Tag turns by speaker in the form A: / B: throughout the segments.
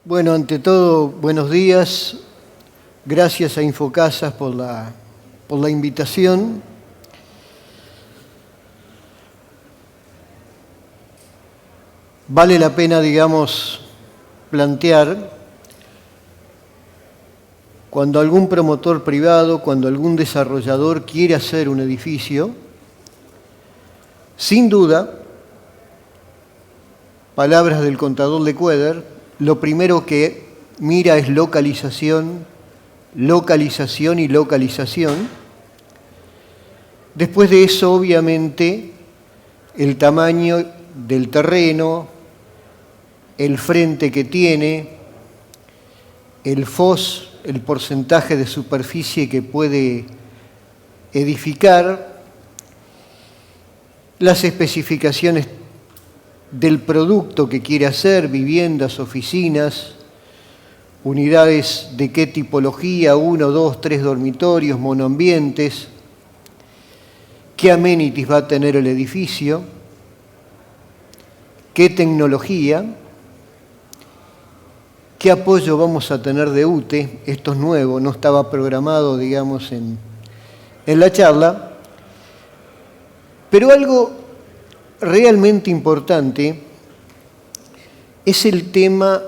A: Bueno, ante todo, buenos días. Gracias a Infocasas por la invitación. Vale la pena, plantear cuando algún promotor privado, cuando algún desarrollador quiere hacer un edificio, sin duda, palabras del contador Lequeder, lo primero que mira es localización, localización y localización. Después de eso, obviamente, el tamaño del terreno, el frente que tiene, el FOS, el porcentaje de superficie que puede edificar, las especificaciones del producto que quiere hacer, viviendas, oficinas, unidades de qué tipología, 1, 2, 3 dormitorios, monoambientes, qué amenities va a tener el edificio, qué tecnología, qué apoyo vamos a tener de UTE, esto es nuevo, no estaba programado, en la charla, pero algo realmente importante es el tema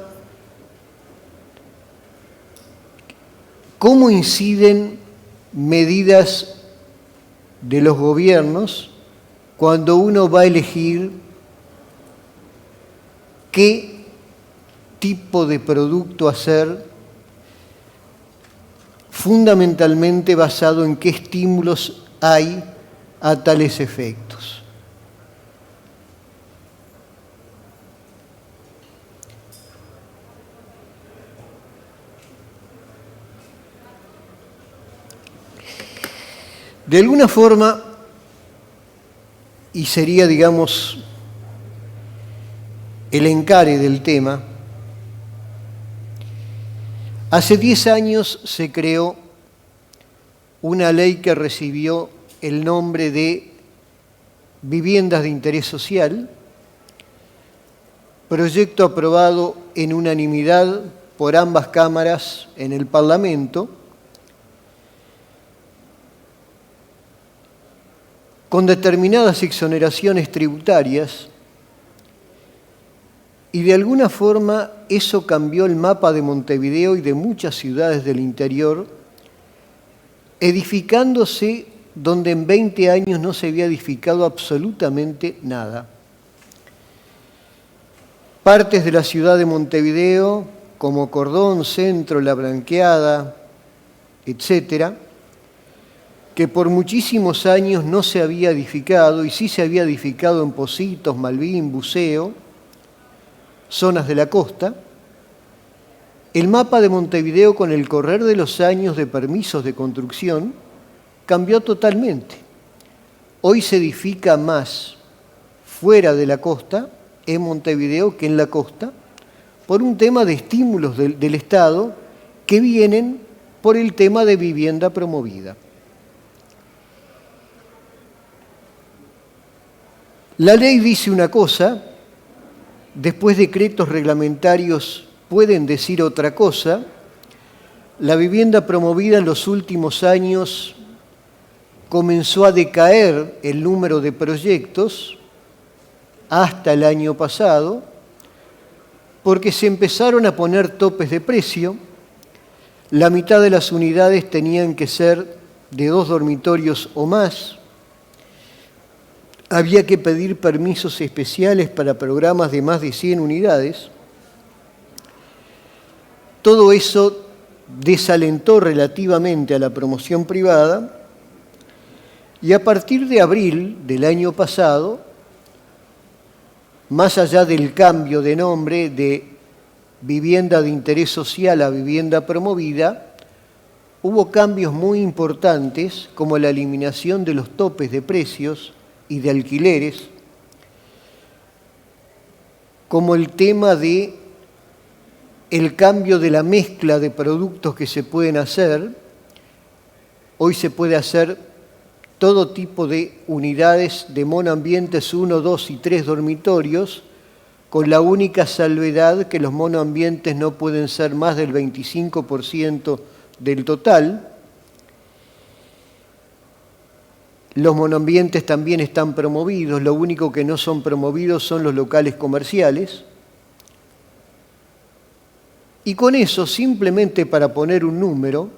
A: cómo inciden medidas de los gobiernos cuando uno va a elegir qué tipo de producto hacer, fundamentalmente basado en qué estímulos hay a tales efectos. De alguna forma, y sería, el encare del tema, hace 10 años se creó una ley que recibió el nombre de Viviendas de Interés Social, proyecto aprobado en unanimidad por ambas cámaras en el Parlamento, con determinadas exoneraciones tributarias, y de alguna forma eso cambió el mapa de Montevideo y de muchas ciudades del interior, edificándose donde en 20 años no se había edificado absolutamente nada. Partes de la ciudad de Montevideo, como Cordón, Centro, La Branqueada, etcétera, que por muchísimos años no se había edificado, y sí se había edificado en Pocitos, Malvín, Buceo, zonas de la costa. El mapa de Montevideo, con el correr de los años de permisos de construcción, cambió totalmente. Hoy se edifica más fuera de la costa, en Montevideo, que en la costa, por un tema de estímulos del Estado que vienen por el tema de vivienda promovida. La ley dice una cosa, después decretos reglamentarios pueden decir otra cosa. La vivienda promovida en los últimos años comenzó a decaer el número de proyectos hasta el año pasado, porque se empezaron a poner topes de precio. La mitad de las unidades tenían que ser de 2 dormitorios o más. Había que pedir permisos especiales para programas de más de 100 unidades. Todo eso desalentó relativamente a la promoción privada, y a partir de abril del año pasado, más allá del cambio de nombre de vivienda de interés social a vivienda promovida, hubo cambios muy importantes como la eliminación de los topes de precios y de alquileres, como el tema de el cambio de la mezcla de productos que se pueden hacer. Hoy se puede hacer todo tipo de unidades de monoambientes, 1, 2 y 3 dormitorios, con la única salvedad que los monoambientes no pueden ser más del 25% del total. Los monoambientes también están promovidos, lo único que no son promovidos son los locales comerciales. Y con eso, simplemente para poner un número,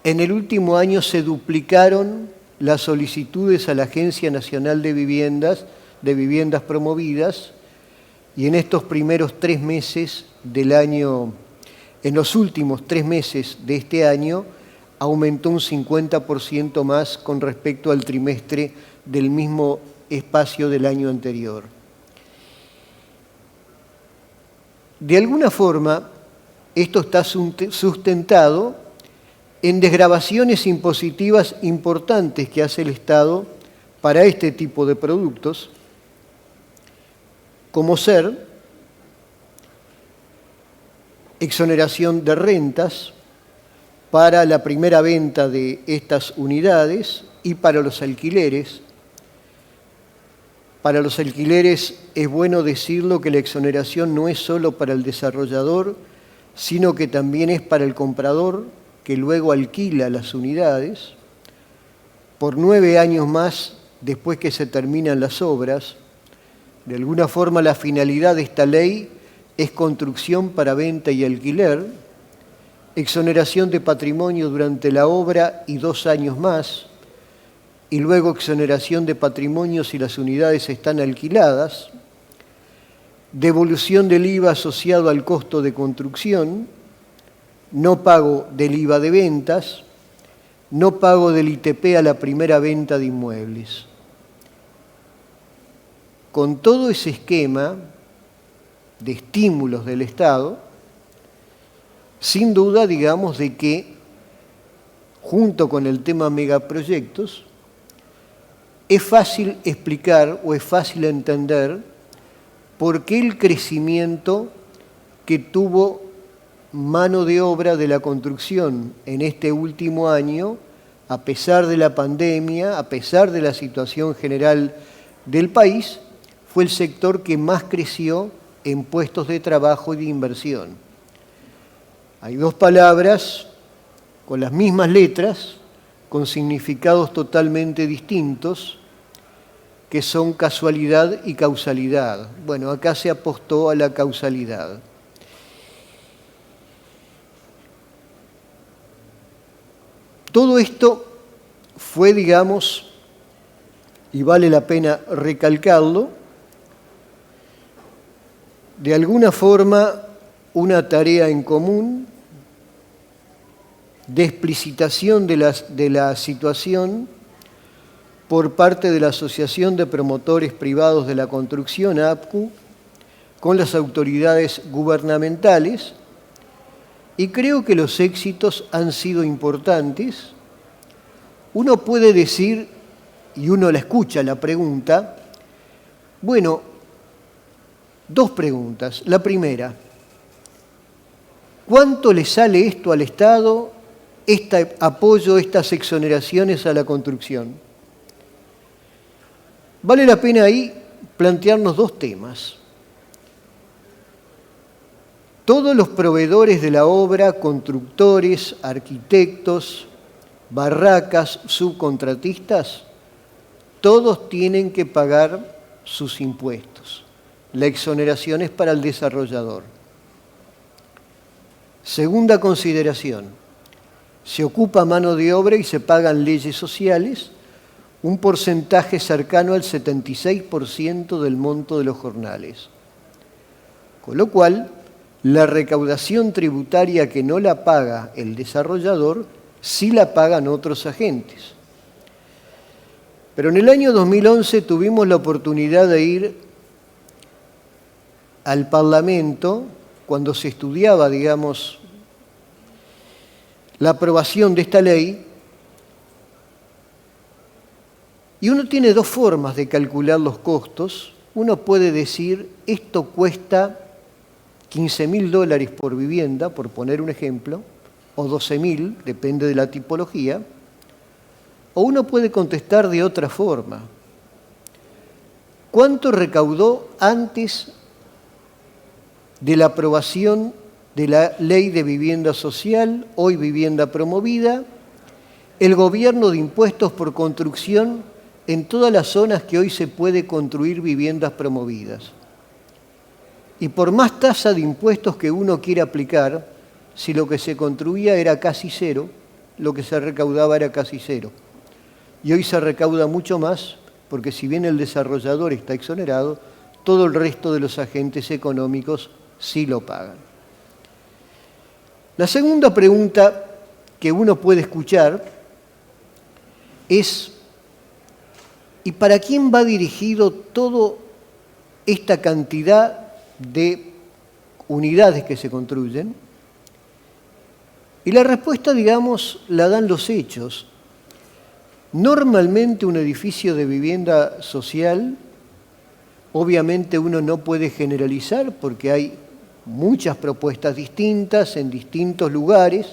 A: en el último año se duplicaron las solicitudes a la Agencia Nacional de Viviendas promovidas, y en estos primeros 3 meses del año, en los últimos 3 meses de este año, aumentó un 50% más con respecto al trimestre del mismo espacio del año anterior. De alguna forma, esto está sustentado en desgravaciones impositivas importantes que hace el Estado para este tipo de productos, como ser exoneración de rentas para la primera venta de estas unidades y para los alquileres. Para los alquileres es bueno decirlo que la exoneración no es solo para el desarrollador, sino que también es para el comprador, que luego alquila las unidades por 9 años más después que se terminan las obras. De alguna forma, la finalidad de esta ley es construcción para venta y alquiler, exoneración de patrimonio durante la obra y 2 años más, y luego exoneración de patrimonio si las unidades están alquiladas, devolución del IVA asociado al costo de construcción, no pago del IVA de ventas, no pago del ITP a la primera venta de inmuebles. Con todo ese esquema de estímulos del Estado, sin duda, digamos, de que, junto con el tema megaproyectos, es fácil explicar o es fácil entender por qué el crecimiento que tuvo mano de obra de la construcción en este último año, a pesar de la pandemia, a pesar de la situación general del país, fue el sector que más creció en puestos de trabajo y de inversión. Hay 2 palabras con las mismas letras, con significados totalmente distintos, que son casualidad y causalidad. Bueno, acá se apostó a la causalidad. Todo esto fue, digamos, y vale la pena recalcarlo, de alguna forma una tarea en común de explicitación de la situación por parte de la Asociación de Promotores Privados de la Construcción, APCU, con las autoridades gubernamentales, y creo que los éxitos han sido importantes. Uno puede decir, y uno la escucha la pregunta, bueno, 2 preguntas. La primera, ¿cuánto le sale esto al Estado, este apoyo, estas exoneraciones a la construcción? Vale la pena ahí plantearnos 2 temas. Todos los proveedores de la obra, constructores, arquitectos, barracas, subcontratistas, todos tienen que pagar sus impuestos. La exoneración es para el desarrollador. Segunda consideración, se ocupa mano de obra y se pagan leyes sociales, un porcentaje cercano al 76% del monto de los jornales. Con lo cual, la recaudación tributaria que no la paga el desarrollador, sí la pagan otros agentes. Pero en el año 2011 tuvimos la oportunidad de ir al Parlamento, cuando se estudiaba, digamos, la aprobación de esta ley, y uno tiene 2 formas de calcular los costos. Uno puede decir, esto cuesta $15.000 por vivienda, por poner un ejemplo, o 12.000, depende de la tipología, o uno puede contestar de otra forma. ¿Cuánto recaudó antes de la aprobación de la Ley de Vivienda Social, hoy Vivienda Promovida, el gobierno de impuestos por construcción en todas las zonas que hoy se puede construir viviendas promovidas? Y por más tasa de impuestos que uno quiera aplicar, si lo que se construía era casi cero, lo que se recaudaba era casi cero. Y hoy se recauda mucho más, porque si bien el desarrollador está exonerado, todo el resto de los agentes económicos sí lo pagan. La segunda pregunta que uno puede escuchar es: ¿y para quién va dirigido toda esta cantidad de unidades que se construyen? Y la respuesta, digamos, la dan los hechos. Normalmente un edificio de vivienda social, obviamente uno no puede generalizar porque hay muchas propuestas distintas en distintos lugares,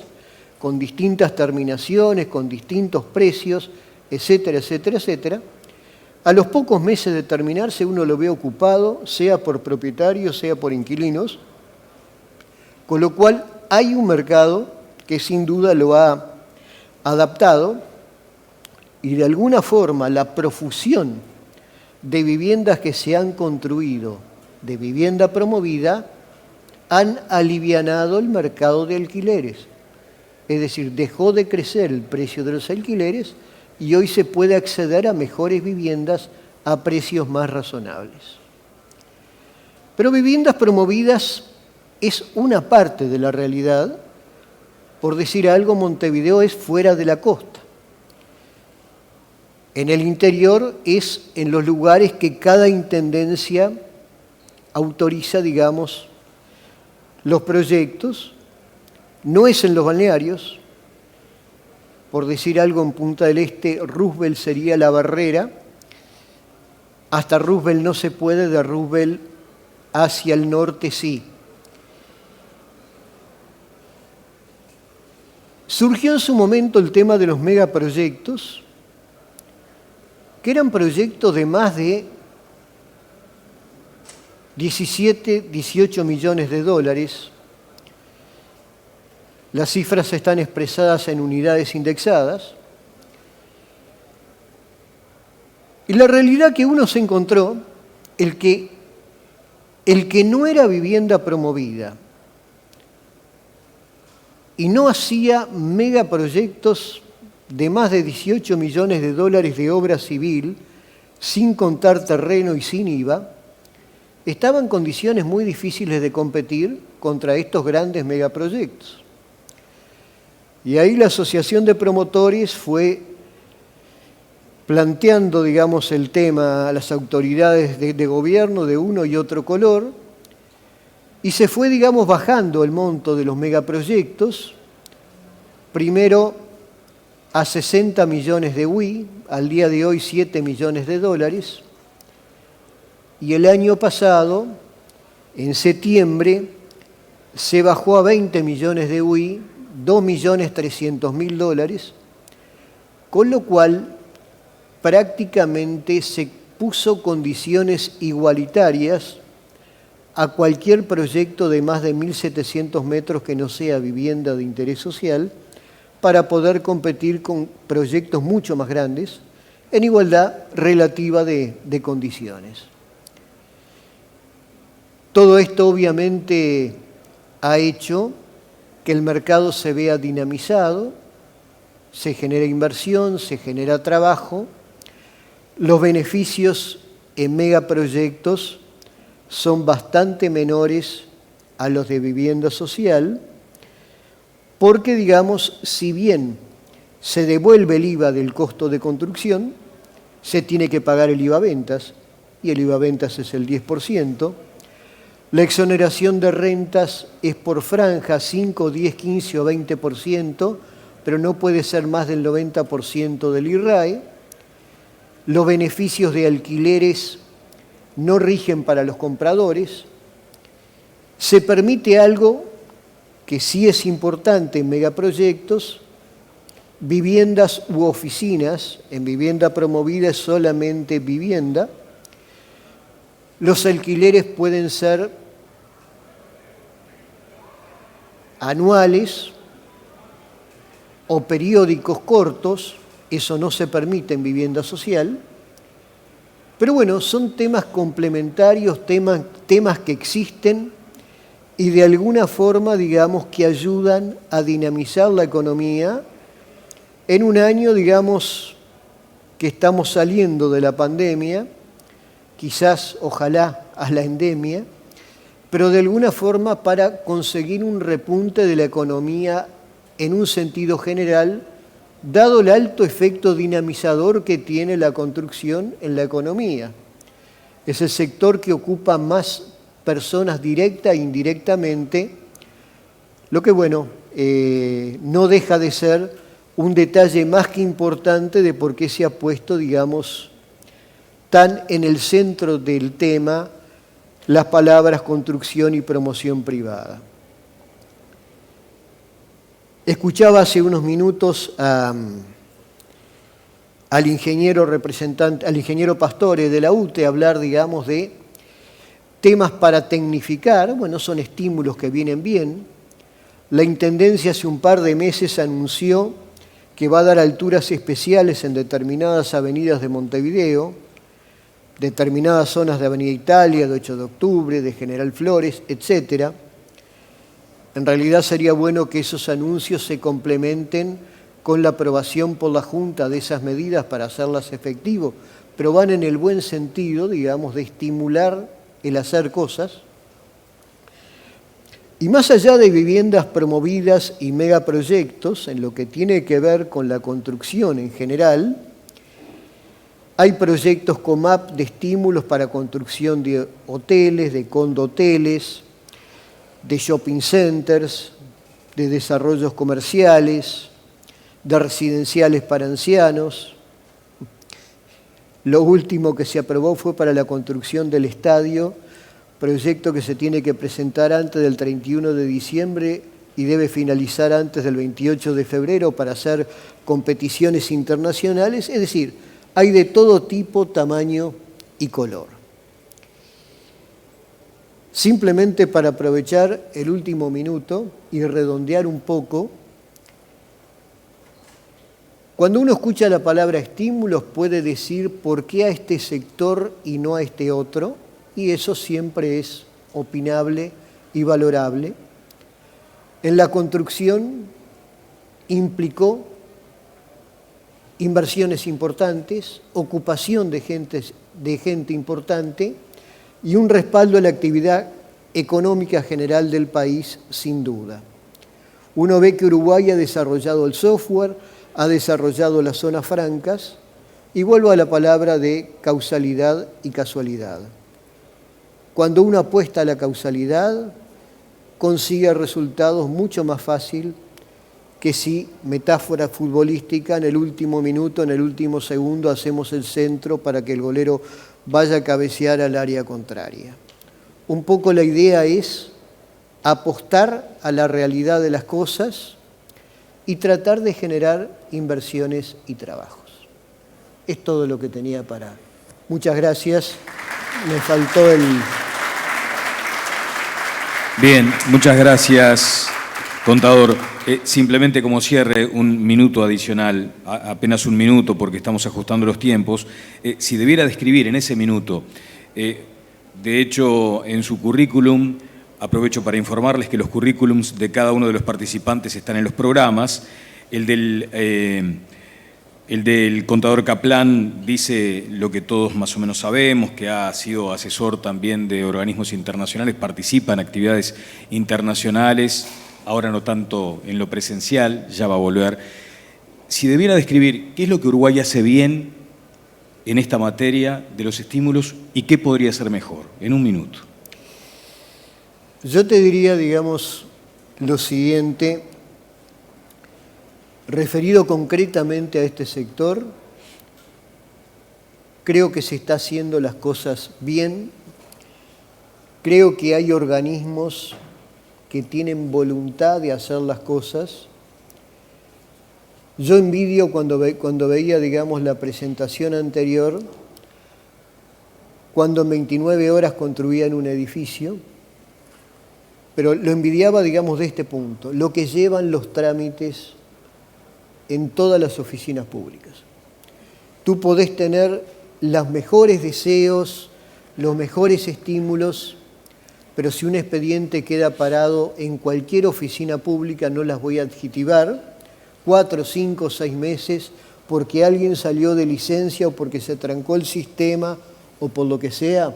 A: con distintas terminaciones, con distintos precios, etcétera, etcétera, etcétera. A los pocos meses de terminarse uno lo ve ocupado, sea por propietarios, sea por inquilinos, con lo cual hay un mercado que sin duda lo ha adaptado y de alguna forma la profusión de viviendas que se han construido de vivienda promovida han alivianado el mercado de alquileres. Es decir, dejó de crecer el precio de los alquileres y hoy se puede acceder a mejores viviendas a precios más razonables. Pero viviendas promovidas es una parte de la realidad. Por decir algo, Montevideo es fuera de la costa. En el interior es en los lugares que cada intendencia autoriza, digamos, los proyectos. No es en los balnearios. Por decir algo, en Punta del Este, Roosevelt sería la barrera. Hasta Roosevelt no se puede, de Roosevelt hacia el norte sí. Surgió en su momento el tema de los megaproyectos, que eran proyectos de más de 17, 18 millones de dólares. Las cifras están expresadas en unidades indexadas. Y la realidad que uno se encontró, el que no era vivienda promovida y no hacía megaproyectos de más de 18 millones de dólares de obra civil, sin contar terreno y sin IVA, estaba en condiciones muy difíciles de competir contra estos grandes megaproyectos. Y ahí la Asociación de Promotores fue planteando, digamos, el tema a las autoridades de gobierno de uno y otro color, y se fue, digamos, bajando el monto de los megaproyectos, primero a 60 millones de UI, al día de hoy 7 millones de dólares, y el año pasado, en septiembre, se bajó a 20 millones de UI, 2.300.000 dólares, con lo cual prácticamente se puso condiciones igualitarias a cualquier proyecto de más de 1.700 metros que no sea vivienda de interés social, para poder competir con proyectos mucho más grandes en igualdad relativa de condiciones. Todo esto obviamente ha hecho que el mercado se vea dinamizado, se genera inversión, se genera trabajo, los beneficios en megaproyectos son bastante menores a los de vivienda social, porque, digamos, si bien se devuelve el IVA del costo de construcción, se tiene que pagar el IVA ventas, y el IVA ventas es el 10%. La exoneración de rentas es por franja, 5, 10, 15 o 20%, pero no puede ser más del 90% del IRAE. Los beneficios de alquileres no rigen para los compradores. Se permite algo que sí es importante en megaproyectos: viviendas u oficinas. En vivienda promovida es solamente vivienda, Los alquileres pueden ser anuales o periódicos cortos, eso no se permite en vivienda social, pero bueno, son temas complementarios, temas que existen y de alguna forma, digamos, que ayudan a dinamizar la economía en un año, digamos, que estamos saliendo de la pandemia, quizás, ojalá, a la endemia, pero de alguna forma para conseguir un repunte de la economía en un sentido general, dado el alto efecto dinamizador que tiene la construcción en la economía. Es el sector que ocupa más personas directa e indirectamente, lo que, bueno, no deja de ser un detalle más que importante de por qué se ha puesto, digamos, tan en el centro del tema las palabras construcción y promoción privada. Escuchaba hace unos minutos al ingeniero Pastore de la UTE hablar, digamos, de temas para tecnificar. Bueno, son estímulos que vienen bien. La Intendencia hace un par de meses anunció que va a dar alturas especiales en determinadas avenidas de Montevideo, determinadas zonas de Avenida Italia, de 8 de Octubre, de General Flores, etcétera. En realidad sería bueno que esos anuncios se complementen con la aprobación por la Junta de esas medidas para hacerlas efectivo, pero van en el buen sentido, digamos, de estimular el hacer cosas. Y más allá de viviendas promovidas y megaproyectos, en lo que tiene que ver con la construcción en general, hay proyectos COMAP de estímulos para construcción de hoteles, de condoteles, de shopping centers, de desarrollos comerciales, de residenciales para ancianos. Lo último que se aprobó fue para la construcción del estadio, proyecto que se tiene que presentar antes del 31 de diciembre y debe finalizar antes del 28 de febrero para hacer competiciones internacionales. Es decir, hay de todo tipo, tamaño y color. Simplemente para aprovechar el último minuto y redondear un poco, cuando uno escucha la palabra estímulos puede decir por qué a este sector y no a este otro, y eso siempre es opinable y valorable. En la construcción implicó inversiones importantes, ocupación de gente importante y un respaldo a la actividad económica general del país, sin duda. Uno ve que Uruguay ha desarrollado el software, ha desarrollado las zonas francas, y vuelvo a la palabra de causalidad y casualidad. Cuando uno apuesta a la causalidad, consigue resultados mucho más fácil que si, metáfora futbolística, en el último minuto, en el último segundo, hacemos el centro para que el golero vaya a cabecear al área contraria. Un poco la idea es apostar a la realidad de las cosas y tratar de generar inversiones y trabajos. Es todo lo que tenía para... Muchas gracias. Me faltó el...
B: Bien, muchas gracias, contador. Simplemente como cierre, un minuto adicional, apenas un minuto porque estamos ajustando los tiempos. Si debiera describir en ese minuto, de hecho en su currículum, aprovecho para informarles que los currículums de cada uno de los participantes están en los programas. El del contador Kaplan dice lo que todos más o menos sabemos, que ha sido asesor también de organismos internacionales, participa en actividades internacionales, ahora no tanto en lo presencial, ya va a volver. Si debiera describir qué es lo que Uruguay hace bien en esta materia de los estímulos y qué podría ser mejor, en un minuto.
A: Yo te diría, digamos, lo siguiente, referido concretamente a este sector, creo que se está haciendo las cosas bien, creo que hay organismos que tienen voluntad de hacer las cosas. Yo envidio cuando veía, digamos, la presentación anterior, cuando en 29 horas construían un edificio, pero lo envidiaba, digamos, de este punto, lo que llevan los trámites en todas las oficinas públicas. Tú podés tener los mejores deseos, los mejores estímulos, pero si un expediente queda parado en cualquier oficina pública, no las voy a adjetivar, 4, 5, 6 meses, porque alguien salió de licencia o porque se trancó el sistema o por lo que sea,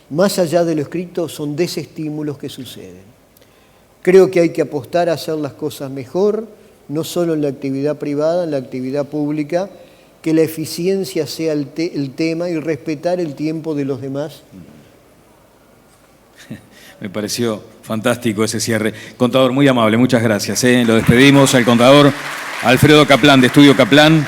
A: más allá de lo escrito, son desestímulos que suceden. Creo que hay que apostar a hacer las cosas mejor, no solo en la actividad privada, en la actividad pública, que la eficiencia sea el tema y respetar el tiempo de los demás.
B: Me pareció fantástico ese cierre. Contador, muy amable, muchas gracias. Lo despedimos al contador Alfredo Kaplan, de Estudio Kaplan.